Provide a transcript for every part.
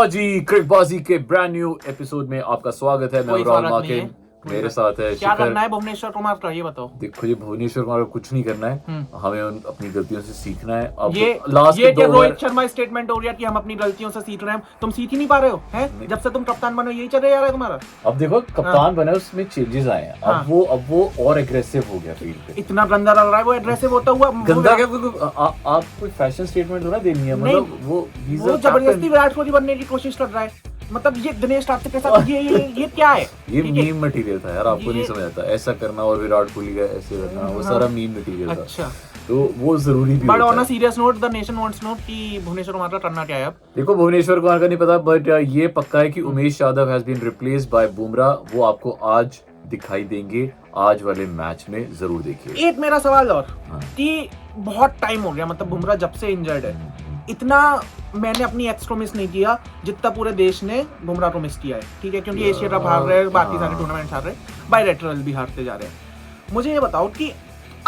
लो जी, क्रिकबाजी के brand new episode में आपका स्वागत है। मैं कोई राहुल फर्क नहीं माकिन, है। मेरे साथ है क्या शिखर। करना है भुवनेश्वर कुमार का ये बताओ। देखो जी, भुवनेश्वर कुमार को कुछ नहीं करना है, हमें अपनी गलतियों से सीखना है। अब ये लास्ट के ये क्या 2 ओवर रोहित शर्मा स्टेटमेंट हो रहा है कि हम अपनी गलतियों से सीख रहे हैं। तुम सीख ही नहीं पा रहे हो हैं? जब से तुम कप्तान बनो यही चल रहा है तुम्हारा। अब देखो कप्तान बना, उसमें चेंजेस आए हैं। हाँ। अब वो और एग्रेसिव हो गया फील्ड पे। इतना गंदा लग रहा है वो एग्रेसिव होता हुआ। गंदा क्या, आप कोई फैशन स्टेटमेंट थोड़ा देनी है, मतलब वो जबरदस्ती विराट कोहली बनने की कोशिश कर रहा है। मतलब ये दिनेश कार्तिक के साथ ये क्या है? ये मीम मटेरियल था यार, आपको नहीं समझ आता। ऐसा करना और विराट कोहली का ऐसे करना, वो सारा मीम मटेरियल था। अच्छा, तो वो जरूरी भी बट होता ऑन अ है। Serious note the nation wants note कि भुवनेश्वर कुमार का करना क्या है अब। देखो, भुवनेश्वर कुमार का नहीं पता, बट ये पक्का है कि Umesh Yadav has been replaced by Bumrah. वो आपको आज दिखाई देंगे, आज वाले मैच में जरूर देखिए। एक मेरा सवाल और हाँ। कि बहुत टाइम हो गया, मतलब बुमराह जब से इंजर्ड है, इतना मैंने अपनी एक्स को मिस नहीं किया जितना पूरे देश ने बुमराह को मिस किया है। ठीक है, क्योंकि एशिया कप हार रहे हैं, बाकी सारे टूर्नामेंट हार रहे हैं, बायलैटरल भी हारते जा रहे हैं। मुझे ये बताओ कि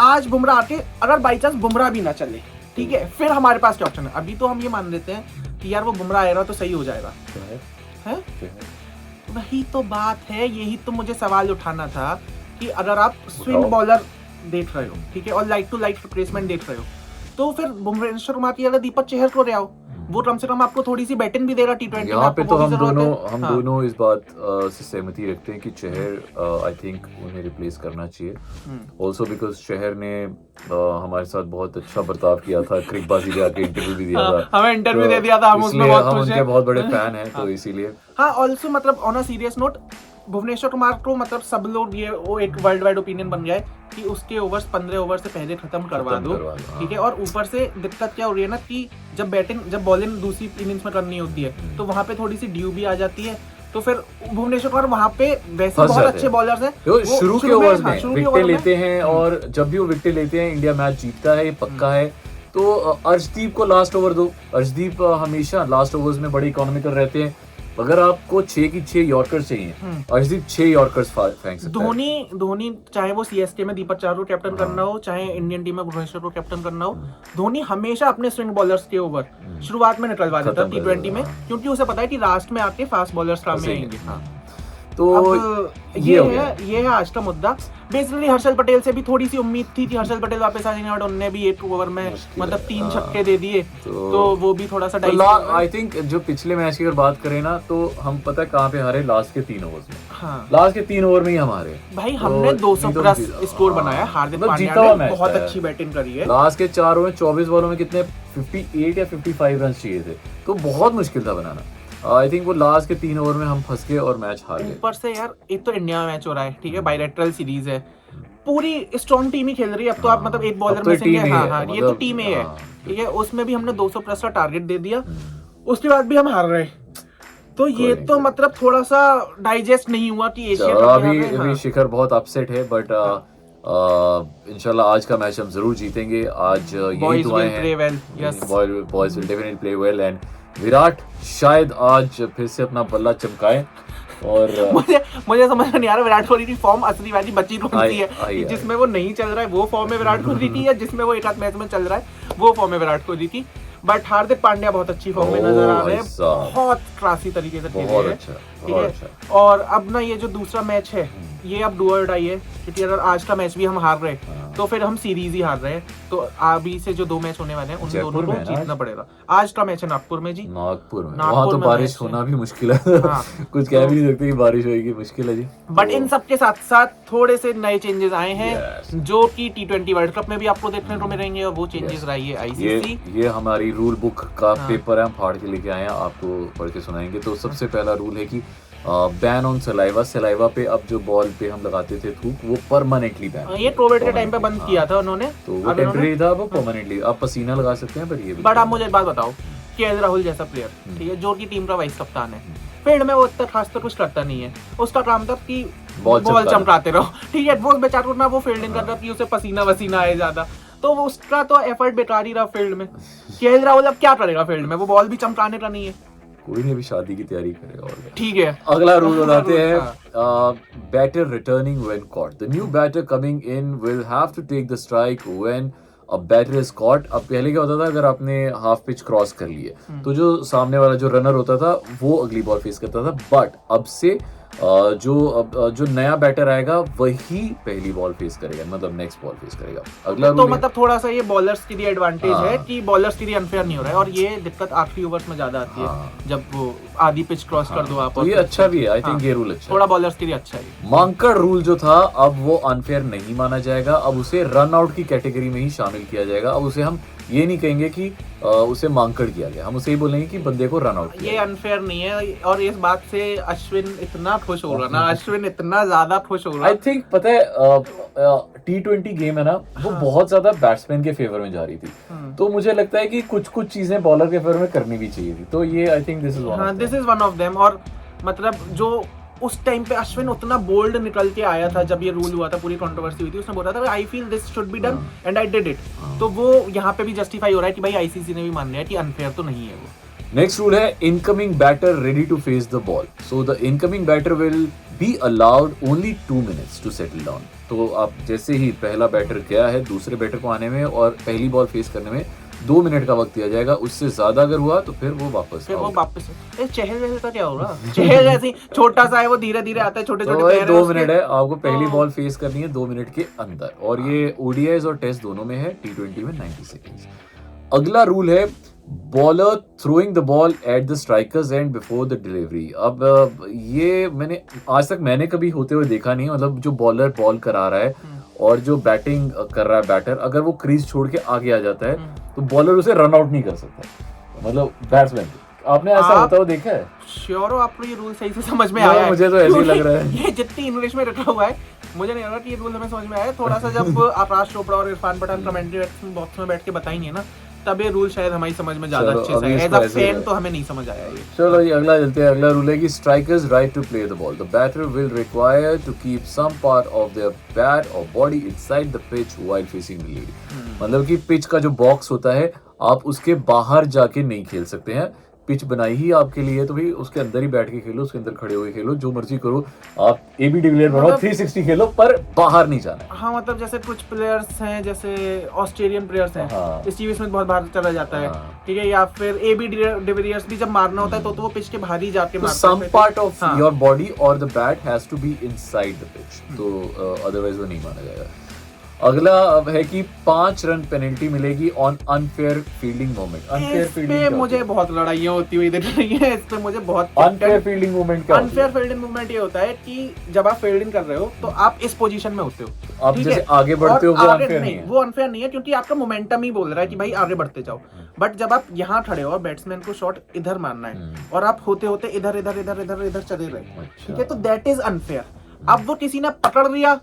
आज बुमराह आके अगर बाई चांस बुमराह भी ना चले, ठीक है, फिर हमारे पास क्या ऑप्शन है? अभी तो हम ये मान लेते हैं कि यार वो बुमराह आएगा तो सही हो जाएगा, है? वही तो बात है, यही तो मुझे सवाल उठाना था कि अगर आप स्विंग बॉलर देख रहे हो, ठीक है, और लाइट टू लाइट रिप्लेसमेंट देख रहे हो, तो फिर भुवनेश्वर कुमार की जगह दीपक चहर को ले आओ। वो कम से कम आपको थोड़ी सी बैटिंग भी देगा T20 में। यहाँ पे तो हम हाँ। दोनों इस बात से सहमति रखते हैं कि चहर आई थिंक उन्हें रिप्लेस करना चाहिए। ऑल्सो बिकॉज चहर ने हमारे साथ बहुत अच्छा बर्ताव किया था, क्रिकबाजी के आके इंटरव्यू भी दिया था। हमें इंटरव्यू दे दिया था, हम उसमें बहुत खुश हैं। उनके बहुत बड़े फैन हैं, तो इसीलिए। हाँ, ऑल्सो मतलब on a serious note, Bhuvneshwar Kumar को मतलब सब लोग ये वो एक वर्ल्ड वाइड ओपिनियन बन गया है कि उसके ओवर्स 15 ओवर से पहले खत्म करवा दो। ठीक है, और ऊपर से दिक्कत क्या हो रही है ना कि जब बॉलिंग दूसरी इनिंग्स में करनी होती है तो वहां पे थोड़ी सी ड्यू भी आ जाती है, तो फिर भुवनेश्वर कुमार वहां पे वैसे बहुत अच्छे बॉलर्स हैं, शुरू के ओवर्स में विकेटें लेते हैं, और जब भी वो विकेटें लेते हैं इंडिया मैच जीतता है, ये पक्का है। तो अर्शदीप को लास्ट ओवर दो। अर्शदीप हमेशा लास्ट ओवर्स में बड़े इकोनॉमिकल रहते हैं। अगर आपको 6 की 6 यॉर्कर्स चाहिए, अर्शदीप 6 यॉर्कर्स फेंक सकता है। धोनी चाहे वो CSK में दीपक चहर को कैप्टन करना हो, चाहे इंडियन टीम में भुवनेश्वर को कैप्टन करना हो, धोनी हमेशा अपने स्विंग बॉलर्स के ओवर शुरुआत में निकलवा देता T20 में, क्योंकि उसे पता है कि लास्ट में आके फास्ट बॉलर्स काम में आएंगे। तो ये है आज का मुद्दा। बेसिकली हर्षल पटेल से भी थोड़ी सी उम्मीद थी कि हर्षल पटेल वापस आ जाएंगे, और उन्होंने भी एक ओवर में मतलब 3 छक्के दे दिए, तो वो भी थोड़ा सा आई थिंक जो पिछले मैच की अगर बात करें ना, तो हम पता है कहाँ पे हारे, लास्ट के 3 ओवर्स में। हाँ, लास्ट के 3 ओवर में ही हम हारे भाई। हमने 200 प्लस स्कोर बनाया, हार्दिक पांड्या ने बहुत अच्छी बैटिंग करी है। लास्ट के 4 ओवर में 24 बॉलों में कितने 58 या 55 रन चाहिए थे, तो बहुत मुश्किल था बनाना। आई थिंक वो लास्ट के 3 ओवर में हम फंस गए और मैच हार गए। ऊपर से यार एक तो इंडिया में मैच हो रहा है, ठीक है, बायलैटरल सीरीज है, पूरी स्ट्रॉन्ग टीम ही खेल रही है। अब तो आप मतलब एक बॉलर में से हाँ, ये तो टीम है, ठीक है, उसमें भी हमने 200 प्लस का टारगेट दे दिया, उसके बाद भी हम हार रहे। तो ये तो मतलब थोड़ा सा डाइजेस्ट नहीं हुआ कि एशिया कप में अभी शिखर बहुत अपसेट है, बट इंशाल्लाह आज का मैच हम जरूर जीतेंगे। आज यही दुआएं हैं, boys will definitely play well, and Virat शायद आज फिर से अपना बल्ला चमकाए। और मुझे समझ नहीं आ रहा विराट कोहली की फॉर्म असली वाली बची कौन सी है, जिसमें वो नहीं चल रहा है वो फॉर्म है विराट कोहली की, या जिसमें वो एक आध मैच में चल रहा है वो फॉर्म है विराट कोहली की। बट हार्दिक पांड्या बहुत अच्छी फॉर्म में नजर आ रहे हैं, बहुत क्लासी तरीके से खेल रहे हैं, ठीक है। और अब ना ये जो दूसरा मैच है ये अब डू और डाई है, क्योंकि अगर आज का मैच भी हम हार रहे तो फिर हम सीरीज ही हार रहे हैं। तो अभी से जो 2 मैच होने वाले हैं उन दोनों को जीतना पड़ेगा। आज का मैच है नागपुर में जी, नागपुर में वहाँ तो बारिश होना भी मुश्किल है। कुछ कह भी नहीं सकते कि बारिश होगी, मुश्किल है जी। बट इन सब के साथ साथ थोड़े से नए चेंजेस आए हैं जो कि T20 वर्ल्ड कप में भी आपको देखने को मिलेंगे, और वो चेंजेस रही है ICC। ये हमारी रूल बुक का पेपर है, हम फाड़ के लेके आए हैं, आपको पढ़ के सुनाएंगे। तो सबसे पहला रूल है कि बैन ऑन सलाइवा पे अब जो बॉल पे हम लगाते थे थूक, वो परमानेंटली बैन। ये कोविड के टाइम पे बंद किया था उन्होंने, तो वो टेम्परेरी था, वो परमानेंटली। आप पसीना लगा सकते हैं, पर ये बट आप मुझे एक बात बताओ, KL राहुल जैसा प्लेयर, ठीक है, जो की टीम का वाइस कप्तान है, फील्ड में वो इतना खास तो कुछ करता नहीं है, उसका काम था कि बॉल चमकाते रहो, ठीक है। वो बेचारा ना वो फील्डिंग कर रहा कि उसे पसीना वसीना आए ज्यादा, तो वो उसका तो एफर्ट बेकार ही रहा फील्ड में। KL राहुल अब क्या करेगा फील्ड में, वो बॉल भी चमकाने का नहीं है। कोई नहीं, भी शादी की तैयारी करेगा, और ठीक है। अगला रूल बताते हैं, batter returning when caught. The new batter coming in will have to take the strike when अब बैटर इज कॉट। अब पहले क्या होता था, अगर आपने हाफ पिच क्रॉस कर लिए तो जो सामने वाला जो रनर होता था वो अगली बॉल फेस करता था, बट अब से जो नया बैटर आएगा वही पहली बॉल फेस करेगा, मतलब नेक्स्ट बॉल फेस करेगा। अगला तो मतलब थोड़ा सा ये बॉलर्स के लिए एडवांटेज हाँ। है कि बॉलर्स के लिए अनफेयर नहीं हो रहा है, और ये दिक्कत आखिरी ओवर्स में ज्यादा आती है जब वो आधी पिच क्रॉस कर दो आप। तो ये अच्छा भी है, आई थिंक ये रूल अच्छा है। थोड़ा बॉलर्स के लिए अच्छा है। मांकड़ रूल जो था अब वो अनफेयर नहीं माना जाएगा, अब उसे रन आउट की कैटेगरी में ही शामिल किया जाएगा। अब उसे हम ये नहीं कहेंगे कि उसे मांकड़ किया गया, हम उसे ये बोलेंगे कि बंदे को रन आउट किया। ये अनफेयर नहीं है, और इस बात से अश्विन इतना खुश हो रहा ना, अश्विन इतना ज्यादा खुश हो रहा। आई थिंक पता है T20 गेम है ना, वो बहुत ज्यादा बैट्समैन के फेवर में जा रही थी, तो मुझे लगता है कि कुछ चीजें बॉलर के फेवर में करनी भी चाहिए थी, तो ये I think this is one of them. और मतलब जो उस टाइम पे अश्विन उतना बोल्ड निकल के आया था जब ये रूल हुआ था, पूरी कंट्रोवर्सी हुई थी, उसने बोला था I feel this should be done and I did it. तो वो यहाँ पे भी जस्टिफाई हो रहा है कि भाई आईसीसी ने भी मान लिया है कि अनफेयर तो नहीं है वो। नेक्स्ट रूल है incoming batter ready to face the ball, so the incoming batter will be allowed only 2 minutes to settle down. तो आप जैसे ही पहला बैटर गया है दूसरे बैटर को आने में और पहली बॉल फेस करने में 2 मिनट का वक्त दिया जाएगा, उससे ज्यादा अगर हुआ तो फिर वो वापस चहल का क्या हो रहा चहल ऐसे छोटा सा है, वो धीरे धीरे आता है, छोटे छोटे पैर 2 मिनट है, आपको पहली बॉल फेस करनी है 2 मिनट के अंदर, और ये ओडीआईज और टेस्ट दोनों में है, T20 में 90 सेकेंड्स। अगला रूल है bowler throwing the ball at the strikers and before the delivery. अब ये मैंने आज तक कभी होते हुए देखा नहीं, मतलब जो बॉलर बॉल करा रहा है और जो बैटिंग कर रहा है बैटर, अगर वो क्रीज छोड़ के आगे आ जाता है तो बॉलर उसे रन आउट नहीं कर सकता, मतलब बैट्समैन। आपने ऐसा होता हुआ देखा है? श्योर हो आपको ये रूल सही से समझ में आया है? मुझे तो ऐसे ही लग रहा है, ये जितनी इंग्लिश में रखा हुआ है मुझे नहीं लग रहा कि ये रूल हमें समझ में आया। थोड़ा सा जब आकाश चोपड़ा और इरफान पठान कमेंट्री बॉक्स में बैठ के बताएंगे ना, तब ये रूल शायद हमारी समझ में ज्यादा अच्छे से एज अ फैन तो हमें नहीं समझ आया ये। चलो ये अगला चलते हैं। अगला रूल है कि strikers right to play the ball, the batter will require to keep some part of their bat और body inside the pitch while facing the lead. मतलब कि पिच का जो बॉक्स होता है आप उसके बाहर जाके नहीं खेल सकते हैं, पिच बनाई ही आपके लिए, तो भाई उसके अंदर ही बैठ के खेलो, उसके अंदर खड़े होके खेलो, जो मर्जी करो, आप एबी डिविलियर बनाओ, 360 खेलो, पर बाहर नहीं जाना है। हाँ मतलब जैसे कुछ प्लेयर्स हैं, जैसे ऑस्ट्रेलियन प्लेयर्स हैं, स्टीव स्मिथ बहुत बाहर चला जाता है, ठीक है, या फिर एबी डिविलियर्स भी जब मारना होता है तो वो पिच के बाहर ही जाके मारता है। Some part of your body और the bat has to be inside the pitch, तो अदरवाइज वो नहीं माना जाएगा। अगला है कि 5 रन पेनल्टी मिलेगी on unfair fielding moment. Unfair fielding मुझे बहुत लड़ाइयाँ होती हुई दिख रही है, इस पे मुझे बहुत अनफेयर फील्डिंग मूवमेंट क्या अनफेयर फील्डिंग मूवमेंट ये होता है कि जब आप फील्डिंग कर रहे हो तो आप इस पोजीशन में होते हो, आप जैसे आगे बढ़ते हो, वो अनफेयर नहीं है। वो अनफेयर नहीं है क्योंकि आपका मोमेंटम ही बोल रहा है कि भाई आगे बढ़ते जाओ। बट जब आप यहाँ खड़े हो और बैट्समैन को शॉट इधर मारना है और आप होते होते इधर इधर इधर इधर इधर चले रहे, ठीक है, तो दैट इज अनफेयर। अब वो किसी ने पकड़ लिया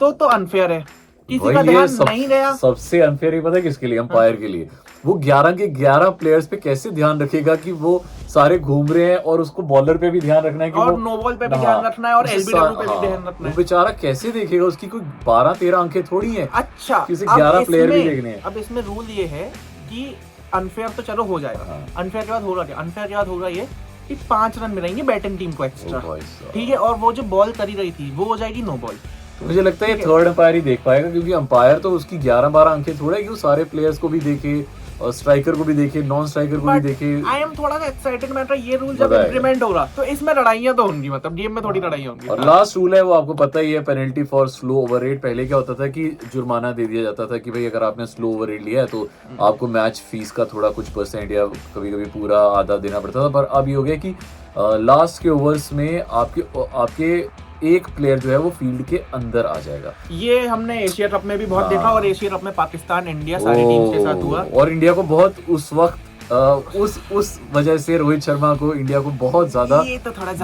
तो अनफेयर है, किसी का ध्यान नहीं गया। सबसे अनफेयर ही पता है किसके लिए? अंपायर के लिए। वो 11 के 11 प्लेयर्स पे कैसे ध्यान रखेगा कि वो सारे घूम रहे हैं, और उसको बॉलर पे भी ध्यान रखना है कि और नो बॉल पे भी ध्यान रखना है और एलबीडब्ल्यू पे भी ध्यान रखना है। वो बेचारा कैसे देखेगा? उसकी कोई 12-13 आंखें थोड़ी हैं। अच्छा, किसी 11 प्लेयर भी देखने हैं। अब इसमें रूल ये है कि अनफेयर तो चलो हो जाएगा, अनफेयर के बाद हो रहा है, अनफेयर के बाद हो रहा है कि 5 रन मिलेंगे बैटिंग टीम को एक्स्ट्रा, ठीक है, और वो जो बॉल करी रही थी वो हो जाएगी नो बॉल। तो मुझे लगता है ये थर्ड अंपायर ही देख पाएगा, क्योंकि अंपायर तो उसकी 11-12 आंखें थोड़ा है कि वो सारे प्लेयर्स को भी देखे और स्ट्राइकर को भी देखे, नॉन स्ट्राइकर को भी देखे। आई एम थोड़ा सा एक्साइटेड मैटर ये रूल जब इंप्लीमेंट होगा तो इसमें लड़ाइयां तो होंगी, मतलब गेम में थोड़ी लड़ाइयां होंगी। और लास्ट रूल है वो आपको पता ही है, penalty for slow over rate. पहले क्या होता था कि जुर्माना दे दिया जाता था कि भाई अगर आपने स्लो ओवर रेट लिया है तो आपको मैच फीस का थोड़ा कुछ % या कभी कभी पूरा आधा देना पड़ता था, पर अब ये हो गया कि लास्ट के ओवर्स में आपके एक प्लेयर जो है वो फील्ड के अंदर आ जाएगा। ये हमने एशिया कप में भी बहुत देखा, और एशिया कप में पाकिस्तान इंडिया सारी टीम्स के साथ हुआ, और इंडिया को बहुत उस वक्त उस वजह से रोहित शर्मा को इंडिया को बहुत ज्यादा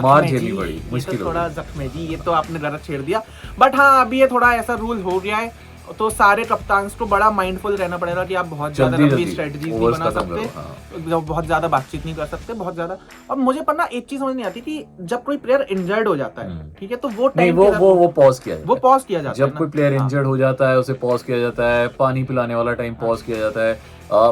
मार झेलनी पड़ी, मुश्किल थोड़ा जख्म जी, ये तो आपने गलत छेड़ दिया। बट हाँ अभी ये थोड़ा ऐसा रूल हो गया है तो सारे कप्तान्स को बड़ा माइंडफुल रहना पड़ेगा कि आप बहुत ज्यादा लंबी स्ट्रेटजीज नहीं बना सकते, बहुत ज्यादा बातचीत नहीं कर सकते, बहुत ज्यादा। और मुझे पर ना एक चीज समझ नहीं आती कि जब कोई प्लेयर इंजर्ड हो जाता है, ठीक है, तो वो टाइम वो पॉज किया जाता है, वो पॉज किया जाता है। जब कोई प्लेयर इंजर्ड हो जाता है उसे पॉज किया जाता है, पानी पिलाने वाला टाइम पॉज किया जाता है।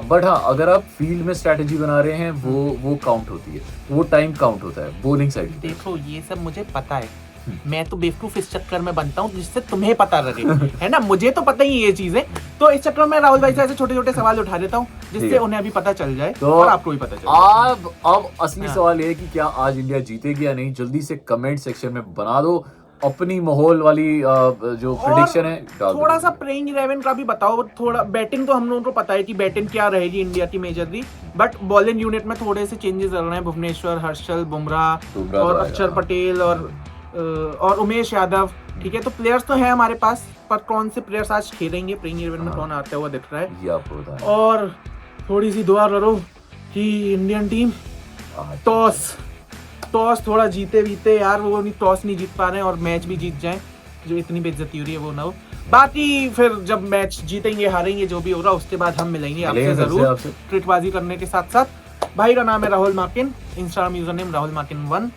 बट हाँ अगर आप फील्ड में स्ट्रेटेजी बना रहे हैं वो काउंट होती है, वो टाइम काउंट होता है बॉलिंग साइड। देखो ये सब मुझे पता है, मैं तो बेवकूफ इस चक्कर में बनता हूँ जिससे तुम्हें पता लगे, है ना, मुझे तो पता ही ये चीजें। तो इस चक्कर में राहुल भाई से ऐसे छोटे छोटे सवाल उठा देता हूँ ठीक जिससे है। उन्हें अभी पता चल जाए तो और आपको भी पता चल जाए। अब असली हाँ। सवाल ये है कि क्या आज इंडिया जीतेगी या नहीं, जल्दी से कमेंट सेक्शन में बना दो अपनी माहौल वाली जो प्रेडिक्शन है डाल दो। थोड़ा सा प्लेइंग 11 का भी बताओ, थोड़ा बैटिंग तो हम लोगों को पता है कि बैटिंग क्या रहेगी इंडिया की मेजरली, बट बॉलिंग यूनिट में थोड़े से चेंजेस चल रहे हैं। भुवनेश्वर, हर्षल, बुमराह बुमराह और तो अक्षर आएगा। पटेल और उमेश यादव, ठीक है। तो प्लेयर्स तो हैं हमारे पास, पर कौन से प्लेयर्स आज खेलेंगे प्लेइंग 11 में कौन आता हुआ दिख रहा है। ये आपको बताएं। और थोड़ी सी दुआ करो कि इंडियन टीम टॉस थोड़ा जीते बीते यार, वो नहीं टॉस नहीं जीत पा रहे हैं और मैच भी जीत जाए, जो इतनी बेइज्जती हो रही है वो ना हो। बाकी फिर जब मैच जीतेंगे हारेंगे जो भी होगा उसके बाद हम मिलेंगे आपसे मिलेंगे फिर से जरूर आपसे। ट्रिकबाजी करने के साथ साथ। भाई का नाम है Rahul Markin, Instagram user name Rahul Markin 1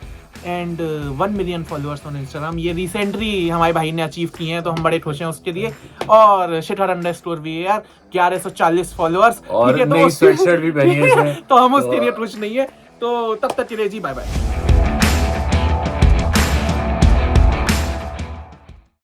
and 1 million followers on Instagram. ये रिसेंटली हमारे भाई ने अचीव किए हैं तो हम बड़े खुश हैं उसके लिए। और शिटर__ भी है यार 1140 फॉलोअर्स, और ठीक है। तो नई स्वेटशर्ट भी पहनी है इसने। तो हम उसके तो- लिए खुश नहीं है। तो तब तक के लिए जी बाय बाय।